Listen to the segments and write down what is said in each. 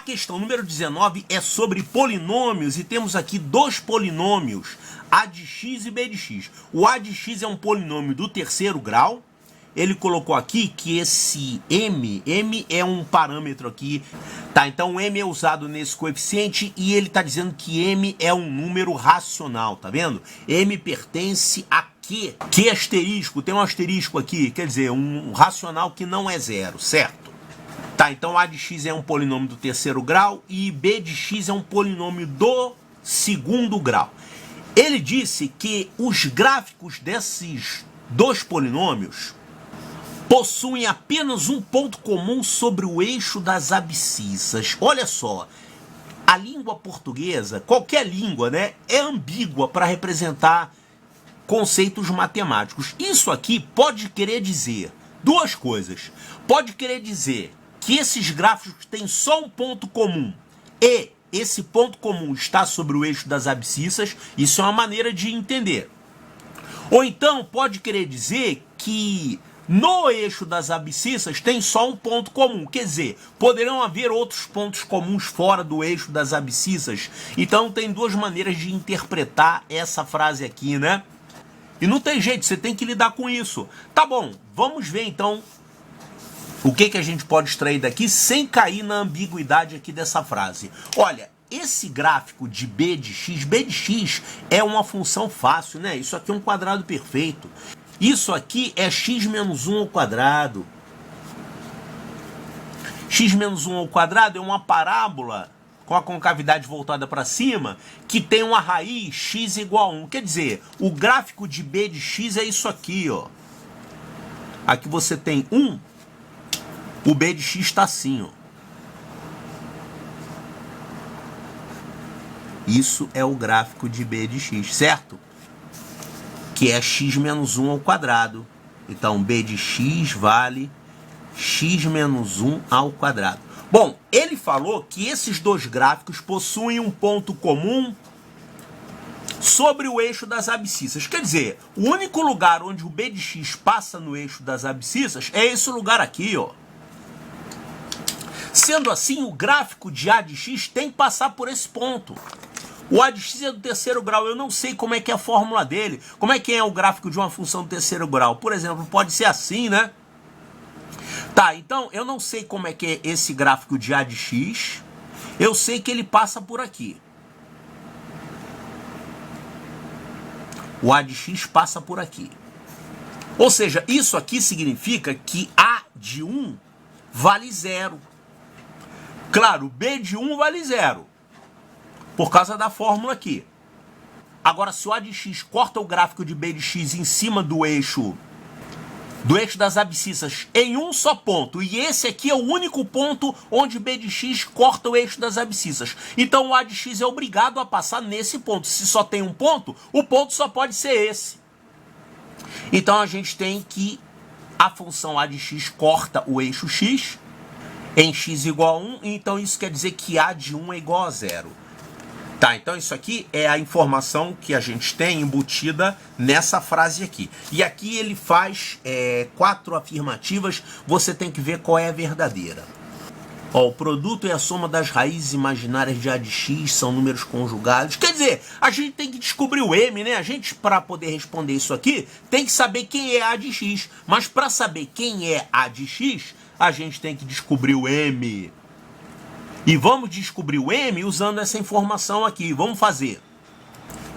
questão número 19 é sobre polinômios e temos aqui dois polinômios, a de x e b de x. O a de x é um polinômio do terceiro grau. Ele colocou aqui que esse m é um parâmetro aqui, tá? Então m é usado nesse coeficiente e ele tá dizendo que m é um número racional, tá vendo? M pertence a Q. Que asterisco, tem um asterisco aqui, quer dizer, um racional que não é zero, certo? Tá, então a de x é um polinômio do terceiro grau e b de x é um polinômio do segundo grau. Ele disse que os gráficos desses dois polinômios possuem apenas um ponto comum sobre o eixo das abscissas. Olha só, a língua portuguesa, qualquer língua, né, é ambígua para representar conceitos matemáticos. Isso aqui pode querer dizer duas coisas. Pode querer dizer que esses gráficos têm só um ponto comum e esse ponto comum está sobre o eixo das abscissas. Isso é uma maneira de entender. Ou então pode querer dizer que no eixo das abscissas tem só um ponto comum. Quer dizer, poderão haver outros pontos comuns fora do eixo das abscissas. Então tem duas maneiras de interpretar essa frase aqui, né? E não tem jeito, você tem que lidar com isso. Tá bom, vamos ver então o que a gente pode extrair daqui sem cair na ambiguidade aqui dessa frase. Olha, esse gráfico de b de x é uma função fácil, né? Isso aqui é um quadrado perfeito. Isso aqui é x menos 1 ao quadrado. X menos 1 ao quadrado é uma parábola com a concavidade voltada para cima, que tem uma raiz x igual a 1. Quer dizer, o gráfico de b de x é isso aqui, ó. Aqui você tem 1, o b de x está assim, ó. Isso é o gráfico de b de x, certo? Que é x menos 1 ao quadrado. Então, b de x vale x menos 1 ao quadrado. Bom, ele falou que esses dois gráficos possuem um ponto comum sobre o eixo das abscissas. Quer dizer, o único lugar onde o b de x passa no eixo das abscissas é esse lugar aqui, ó. Sendo assim, o gráfico de a de x tem que passar por esse ponto. O a de x é do terceiro grau, eu não sei como é que é a fórmula dele. Como é que é o gráfico de uma função do terceiro grau? Por exemplo, pode ser assim, né? Tá, então eu não sei como é que é esse gráfico de a de x. Eu sei que ele passa por aqui. O a de x passa por aqui. Ou seja, isso aqui significa que a de 1 vale 0. Claro, b de 1 vale 0. Por causa da fórmula aqui. Agora, se o a de x corta o gráfico de b de x em cima do eixo das abscissas em um só ponto, e esse aqui é o único ponto onde b de x corta o eixo das abscissas, então o a de x é obrigado a passar nesse ponto. Se só tem um ponto, o ponto só pode ser esse. Então a gente tem que a função a de x corta o eixo x em x igual a 1, então isso quer dizer que a de 1 é igual a 0. Tá, então isso aqui é a informação que a gente tem embutida nessa frase aqui. E aqui ele faz 4 afirmativas, você tem que ver qual é a verdadeira. Ó, o produto é a soma das raízes imaginárias de a de x, são números conjugados. Quer dizer, a gente tem que descobrir o m, né? A gente, para poder responder isso aqui, tem que saber quem é a de x. Mas para saber quem é a de x, a gente tem que descobrir o m. E vamos descobrir o m usando essa informação aqui. Vamos fazer.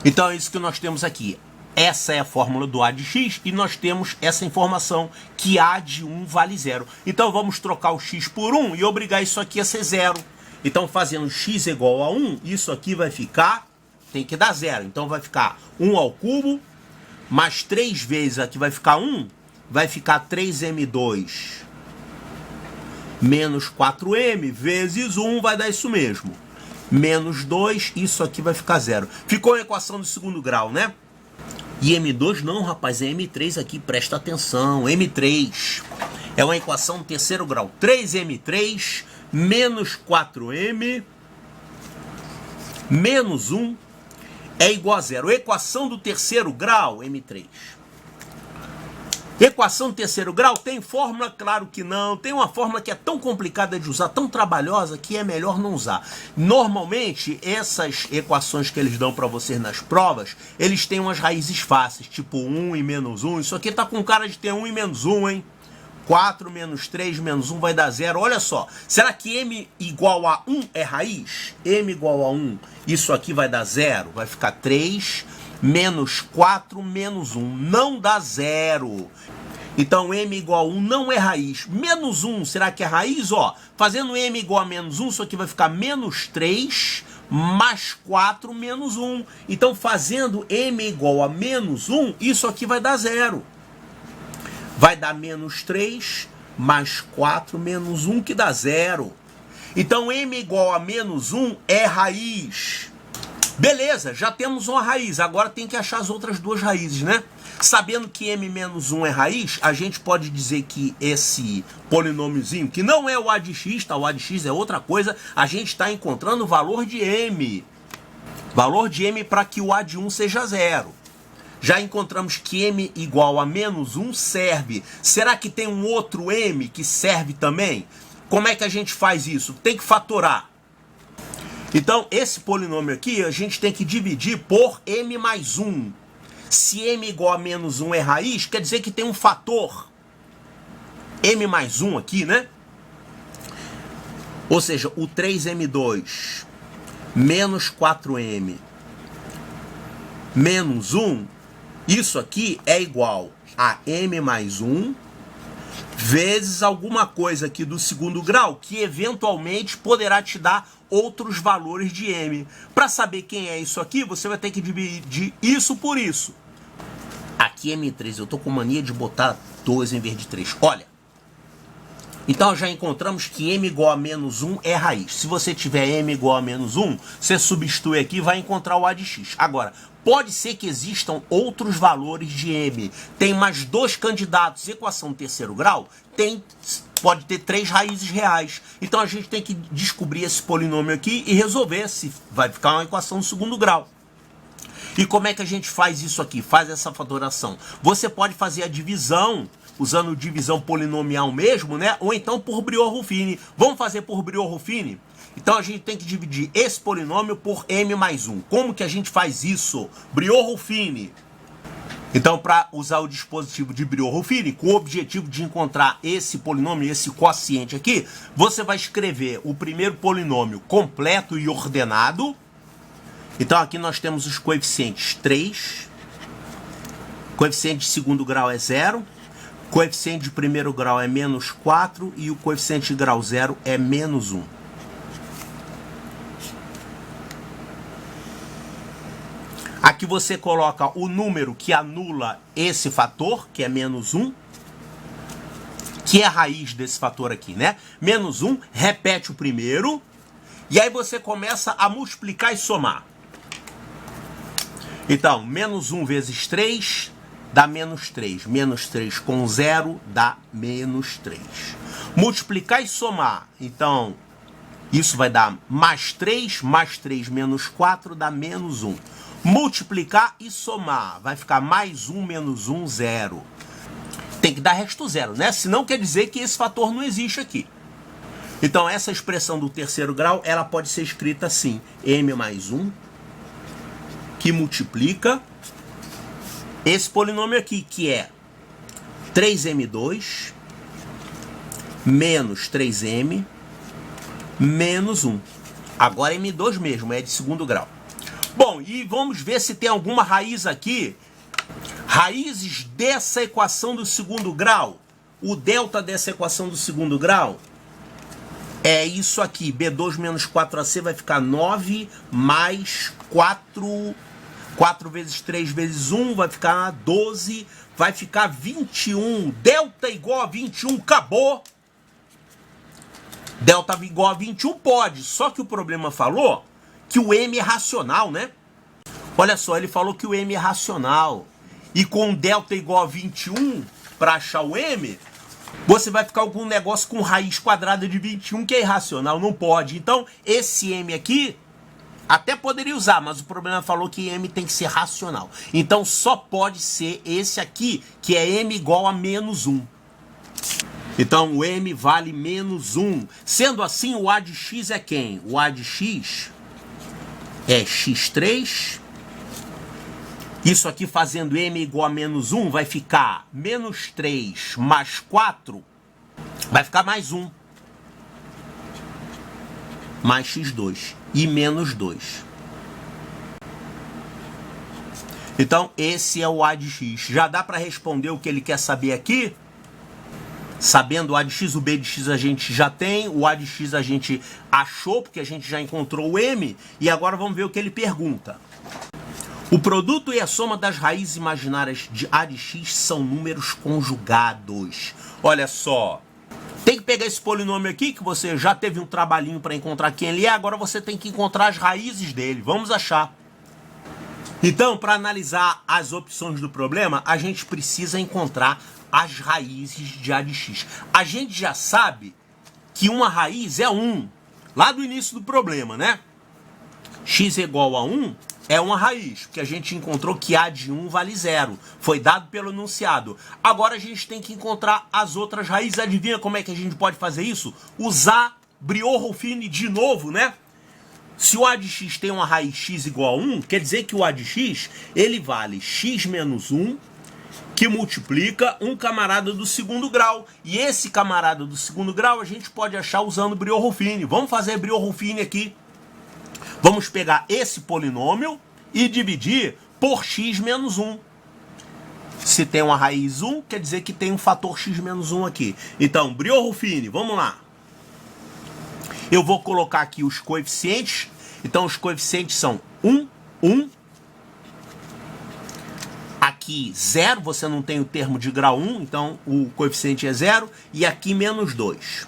Então é isso que nós temos aqui. Essa é a fórmula do a de x e nós temos essa informação que a de 1 vale 0. Então vamos trocar o x por 1 e obrigar isso aqui a ser 0. Então fazendo x igual a 1, isso aqui vai ficar, tem que dar 0. Então vai ficar 1 ao cubo, mais 3 vezes aqui vai ficar 1, vai ficar 3m2 menos 4m vezes 1 vai dar isso mesmo. Menos 2, isso aqui vai ficar 0. Ficou a equação do segundo grau, né? E M2 não, rapaz, é M3 aqui, presta atenção. M3 é uma equação do terceiro grau. 3M3 menos 4M menos 1 é igual a 0. Equação do terceiro grau, M3. Equação de terceiro grau tem fórmula? Claro que não. Tem uma fórmula que é tão complicada de usar, tão trabalhosa, que é melhor não usar. Normalmente, essas equações que eles dão para vocês nas provas, eles têm umas raízes fáceis, tipo 1 e menos 1. Isso aqui tá com cara de ter 1 e menos 1, hein? 4 menos 3 menos 1 vai dar 0. Olha só, será que m igual a 1 é raiz? M igual a 1, isso aqui vai dar 0. Vai ficar 3 menos 4 menos 1. Não dá 0. Então, m igual a 1 não é raiz. Menos 1, será que é raiz? Ó, fazendo m igual a menos 1, isso aqui vai ficar menos 3 mais 4 menos 1. Então, fazendo m igual a menos 1, isso aqui vai dar 0. Vai dar menos 3 mais 4 menos 1, que dá 0. Então, m igual a menos 1 é raiz. Beleza, já temos uma raiz. Agora tem que achar as outras duas raízes, né? Sabendo que m menos 1 é raiz, a gente pode dizer que esse polinômiozinho, que não é o a de x, tá? O a de x é outra coisa, a gente está encontrando o valor de m. Valor de m para que o a de 1 seja 0. Já encontramos que m igual a menos 1 serve. Será que tem um outro m que serve também? Como é que a gente faz isso? Tem que fatorar. Então, esse polinômio aqui, a gente tem que dividir por m mais 1. Se m igual a menos 1 é raiz, quer dizer que tem um fator m mais 1 aqui, né? Ou seja, o 3m2 menos 4m menos 1, isso aqui é igual a m mais 1 vezes alguma coisa aqui do segundo grau que eventualmente poderá te dar outros valores de m. Para saber quem é isso aqui, você vai ter que dividir isso por isso. Aqui m3, eu tô com mania de botar 2 em vez de 3. Olha, então já encontramos que m igual a menos 1 é raiz. Se você tiver m igual a menos 1, você substitui aqui e vai encontrar o a de x. Agora, pode ser que existam outros valores de m. Tem mais dois candidatos. Equação de terceiro grau pode ter 3 raízes reais. Então a gente tem que descobrir esse polinômio aqui e resolver se vai ficar uma equação de segundo grau. E como é que a gente faz isso aqui? Faz essa fatoração. Você pode fazer a divisão usando divisão polinomial mesmo, né? Ou então por Briot-Ruffini. Vamos fazer por Briot-Ruffini? Então a gente tem que dividir esse polinômio por m mais 1. Como que a gente faz isso? Briot-Ruffini. Então, para usar o dispositivo de Briot-Ruffini, com o objetivo de encontrar esse polinômio, esse quociente aqui, você vai escrever o primeiro polinômio completo e ordenado. Então aqui nós temos os coeficientes 3, coeficiente de segundo grau é 0, coeficiente de primeiro grau é menos 4 e o coeficiente de grau 0 é menos 1. Aqui você coloca o número que anula esse fator, que é menos 1, que é a raiz desse fator aqui, né? Menos 1, repete o primeiro, e aí você começa a multiplicar e somar. Então, menos 1 vezes 3 dá menos 3. Menos 3 com 0 dá menos 3. Multiplicar e somar. Então, isso vai dar mais 3 menos 4 dá menos 1. Multiplicar e somar. Vai ficar mais 1 menos 1, 0. Tem que dar resto 0, né? Senão quer dizer que esse fator não existe aqui. Então, essa expressão do terceiro grau, ela pode ser escrita assim. M mais 1, que multiplica esse polinômio aqui, que é 3m2 menos 3m menos 1. Agora m2 mesmo, é de segundo grau. Bom, e vamos ver se tem alguma raiz aqui. Raízes dessa equação do segundo grau. O delta dessa equação do segundo grau é isso aqui. B2 menos 4AC vai ficar 9 mais 4... 4 vezes 3 vezes 1 vai ficar 12, vai ficar 21. Delta igual a 21, acabou. Delta igual a 21 pode, só que o problema falou que o m é racional, né? Olha só, ele falou que o m é racional. E com delta igual a 21, para achar o m, você vai ficar com um negócio com raiz quadrada de 21 que é irracional, não pode. Então, esse m aqui Até poderia usar, mas o problema falou que m tem que ser racional. Então só pode ser esse aqui, que é m igual a menos 1. Então o m vale menos 1. Sendo assim, o a de x é quem? O a de x é x3. Isso aqui fazendo m igual a menos 1 vai ficar menos 3 mais 4, vai ficar mais 1. Mais x2 e menos 2. Então esse é o a de x. Já dá para responder o que ele quer saber aqui? Sabendo o a de x, o b de x a gente já tem, o a de x a gente achou, porque a gente já encontrou o m, e agora vamos ver o que ele pergunta. O produto e a soma das raízes imaginárias de a de x são números conjugados. Olha só, tem que pegar esse polinômio aqui, que você já teve um trabalhinho para encontrar quem ele é, agora você tem que encontrar as raízes dele. Vamos achar. Então, para analisar as opções do problema, a gente precisa encontrar as raízes de a de x. A gente já sabe que uma raiz é 1, lá do início do problema, né? X igual a 1 é uma raiz, porque a gente encontrou que a de 1 vale 0. Foi dado pelo enunciado. Agora a gente tem que encontrar as outras raízes. Adivinha como é que a gente pode fazer isso? Usar Briot-Ruffini de novo, né? Se o a de x tem uma raiz x igual a 1, quer dizer que o a de x ele vale x menos 1, que multiplica um camarada do segundo grau. E esse camarada do segundo grau a gente pode achar usando Briot-Ruffini. Vamos fazer Briot-Ruffini aqui. Vamos pegar esse polinômio e dividir por x menos 1. Se tem uma raiz 1, quer dizer que tem um fator x menos 1 aqui. Então, Briot-Ruffini, vamos lá. Eu vou colocar aqui os coeficientes. Então, os coeficientes são 1, 1. Aqui 0, você não tem o termo de grau 1, então o coeficiente é 0. E aqui menos 2.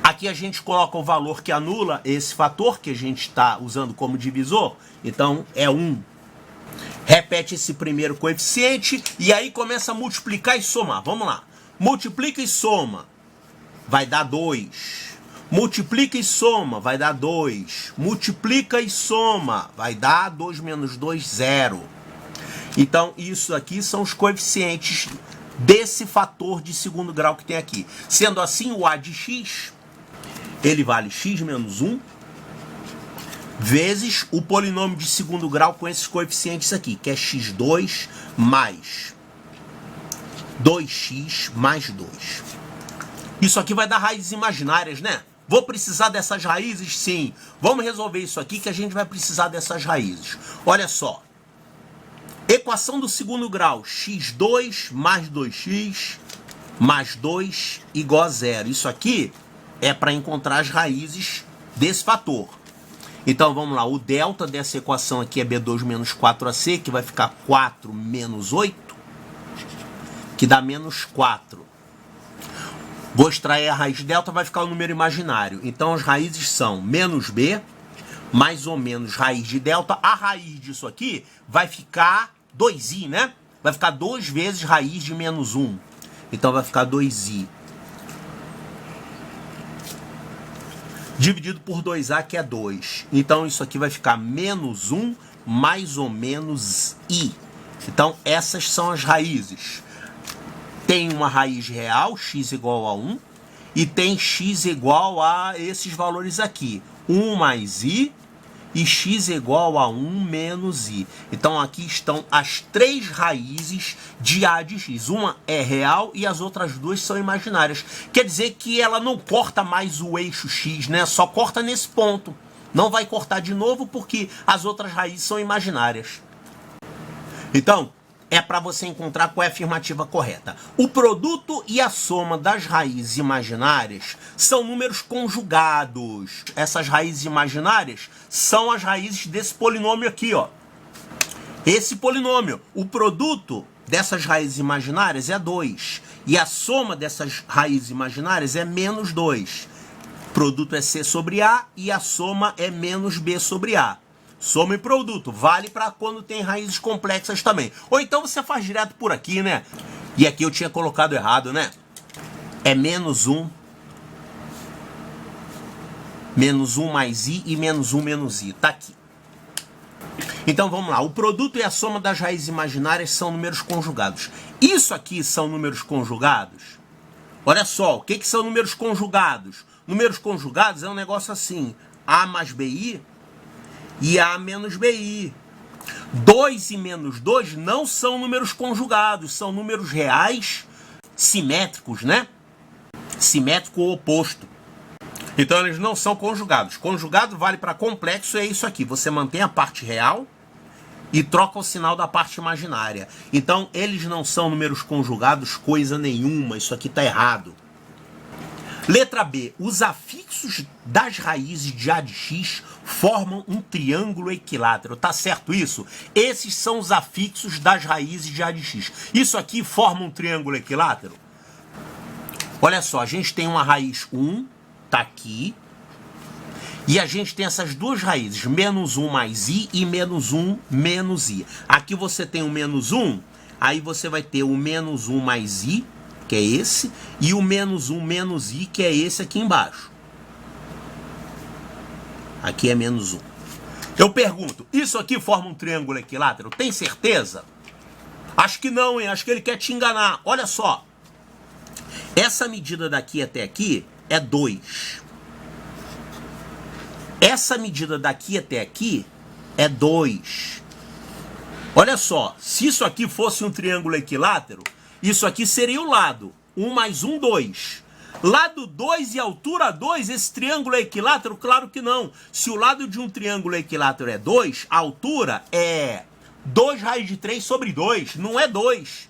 Aqui a gente coloca o valor que anula esse fator que a gente está usando como divisor. Então é 1. Repete esse primeiro coeficiente e aí começa a multiplicar e somar. Vamos lá. Multiplica e soma. Vai dar 2. Multiplica e soma. Vai dar 2. Multiplica e soma. Vai dar 2 menos 2, 0. Então isso aqui são os coeficientes desse fator de segundo grau que tem aqui. Sendo assim, o a de x ele vale x menos 1 vezes o polinômio de segundo grau com esses coeficientes aqui, que é x2 mais 2x mais 2. Isso aqui vai dar raízes imaginárias, né? Vou precisar dessas raízes? Sim. Vamos resolver isso aqui que a gente vai precisar dessas raízes. Olha só. Equação do segundo grau, x2 mais 2x mais 2 igual a 0. Isso aqui é para encontrar as raízes desse fator. Então vamos lá, o delta dessa equação aqui é B2 menos 4AC, que vai ficar 4 menos 8, que dá menos 4. Vou extrair a raiz delta, vai ficar o número imaginário. Então as raízes são menos B, mais ou menos raiz de delta. A raiz disso aqui vai ficar 2i, né? Vai ficar 2 vezes raiz de menos 1. Então vai ficar 2i. Dividido por 2a, que é 2. Então isso aqui vai ficar menos 1 mais ou menos i. Então essas são as raízes. Tem uma raiz real, x igual a 1, e tem x igual a esses valores aqui. 1 mais i e x igual a 1 menos i. Então aqui estão as três raízes de a de x. Uma é real e as outras duas são imaginárias. Quer dizer que ela não corta mais o eixo x, né? Só corta nesse ponto. Não vai cortar de novo porque as outras raízes são imaginárias. Então, é para você encontrar qual é a afirmativa correta. O produto e a soma das raízes imaginárias são números conjugados. Essas raízes imaginárias são as raízes desse polinômio aqui, ó. Esse polinômio. O produto dessas raízes imaginárias é 2. E a soma dessas raízes imaginárias é menos 2. O produto é C sobre A e a soma é menos B sobre A. Soma e produto, vale para quando tem raízes complexas também. Ou então você faz direto por aqui, né? E aqui eu tinha colocado errado, né? É menos 1 Menos 1 mais i e menos 1 menos i. Tá aqui. Então vamos lá. O produto e a soma das raízes imaginárias são números conjugados. Isso aqui são números conjugados? Olha só, o que são números conjugados? Números conjugados é um negócio assim. A mais bi e A menos bi. 2 e menos 2 não são números conjugados, são números reais simétricos, né? Simétrico ou oposto. Então eles não são conjugados. Conjugado vale para complexo, é isso aqui. Você mantém a parte real e troca o sinal da parte imaginária. Então eles não são números conjugados coisa nenhuma. Isso aqui está errado. Letra B. Os afixos das raízes de A de x formam um triângulo equilátero. Tá certo isso? Esses são os afixos das raízes de A de x. Isso aqui forma um triângulo equilátero? Olha só, a gente tem uma raiz 1, tá aqui. E a gente tem essas duas raízes, menos 1 mais i e menos 1 menos i. Aqui você tem o menos 1, aí você vai ter o menos 1 mais i, que é esse, e o menos 1 menos i, que é esse aqui embaixo. Aqui é menos 1. Eu pergunto, isso aqui forma um triângulo equilátero? Tem certeza? Acho que não, hein? Acho que ele quer te enganar. Olha só. Essa medida daqui até aqui é 2. Essa medida daqui até aqui é 2. Olha só, se isso aqui fosse um triângulo equilátero, isso aqui seria o lado. 1 mais 1, 2. Lado 2 e altura 2, esse triângulo é equilátero? Claro que não. Se o lado de um triângulo equilátero é 2, a altura é 2 raiz de 3 sobre 2, não é 2.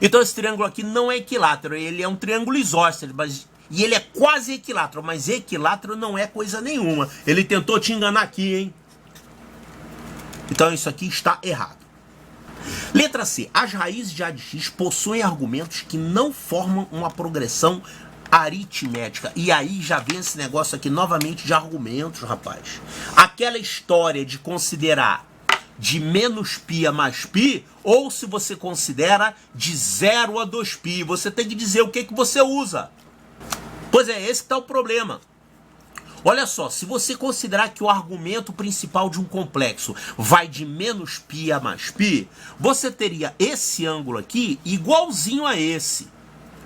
Então esse triângulo aqui não é equilátero, ele é um triângulo isósceles, e ele é quase equilátero, mas equilátero não é coisa nenhuma. Ele tentou te enganar aqui, hein? Então isso aqui está errado. Letra C. As raízes de A de x possuem argumentos que não formam uma progressão aritmética. E aí já vem esse negócio aqui novamente de argumentos, rapaz. Aquela história de considerar de menos π a mais π, ou se você considera de 0 a 2π. Você tem que dizer o que você usa. Pois é, esse que está o problema. Olha só, se você considerar que o argumento principal de um complexo vai de menos π a mais π, você teria esse ângulo aqui igualzinho a esse.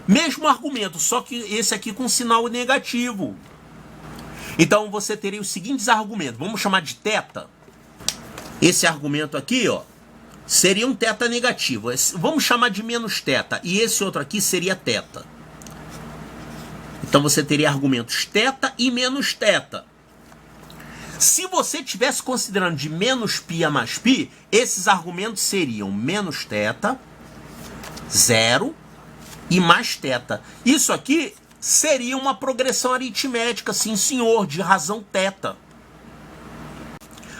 Mesmo argumento, só que esse aqui com sinal negativo. Então você teria os seguintes argumentos. Vamos chamar de θ. Esse argumento aqui, ó, seria um θ negativo. Vamos chamar de menos θ. E esse outro aqui seria θ. Então você teria argumentos θ e menos θ. Se você estivesse considerando de menos π a mais π, esses argumentos seriam menos θ, 0 e mais θ. Isso aqui seria uma progressão aritmética, sim senhor, de razão θ.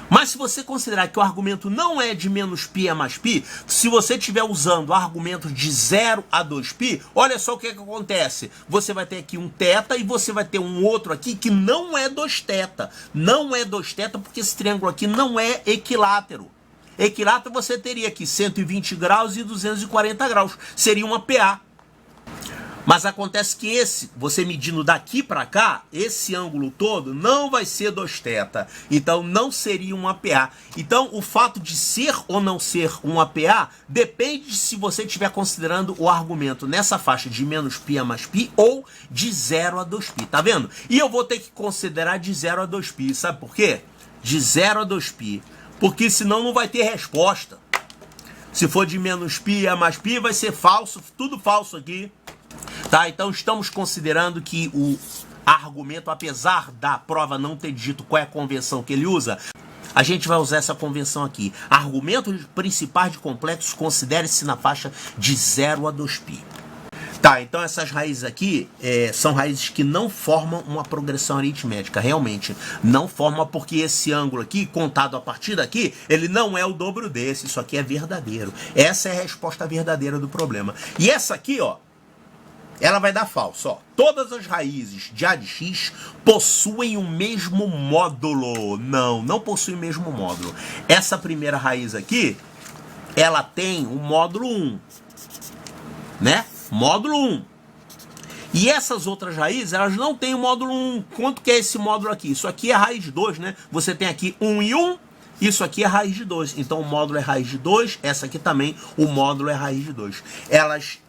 Mas se você considerar que o argumento não é de menos π a mais π, se você estiver usando argumentos de 0 a 2π, olha só o que acontece. Você vai ter aqui um θ e você vai ter um outro aqui que não é 2θ. Não é 2θ porque esse triângulo aqui não é equilátero. Equilátero você teria aqui 120 graus e 240 graus. Seria uma PA. Mas acontece que você medindo daqui para cá, esse ângulo todo não vai ser 2θ. Então não seria um APA. Então o fato de ser ou não ser um APA depende de se você estiver considerando o argumento nessa faixa de menos π a mais π ou de 0 a 2π. Tá vendo? E eu vou ter que considerar de 0 a 2π. Sabe por quê? De 0 a 2π. Porque senão não vai ter resposta. Se for de menos π a mais π vai ser falso, tudo falso aqui. Tá, então estamos considerando que o argumento, apesar da prova não ter dito qual é a convenção que ele usa, a gente vai usar essa convenção aqui. Argumentos principais de complexos considere-se na faixa de 0 a 2π. Tá, então essas raízes aqui são raízes que não formam uma progressão aritmética, realmente não forma, porque esse ângulo aqui, contado a partir daqui, ele não é o dobro desse, isso aqui é verdadeiro. Essa é a resposta verdadeira do problema. E essa aqui, ó, ela vai dar falso, ó. Todas as raízes de A de x possuem o mesmo módulo. Não, não possuem o mesmo módulo. Essa primeira raiz aqui, ela tem o módulo 1, né? Módulo 1. E essas outras raízes, elas não têm o módulo 1. Quanto que é esse módulo aqui? Isso aqui é raiz de 2, né? Você tem aqui 1 e 1, isso aqui é raiz de 2. Então o módulo é raiz de 2, essa aqui também, o módulo é raiz de 2. Elas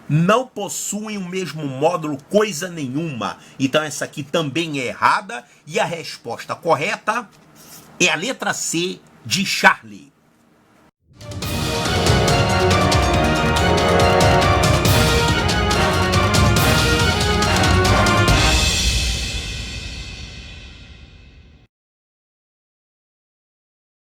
não possuem o mesmo módulo coisa nenhuma. Então essa aqui também é errada. E a resposta correta é a letra C de Charlie.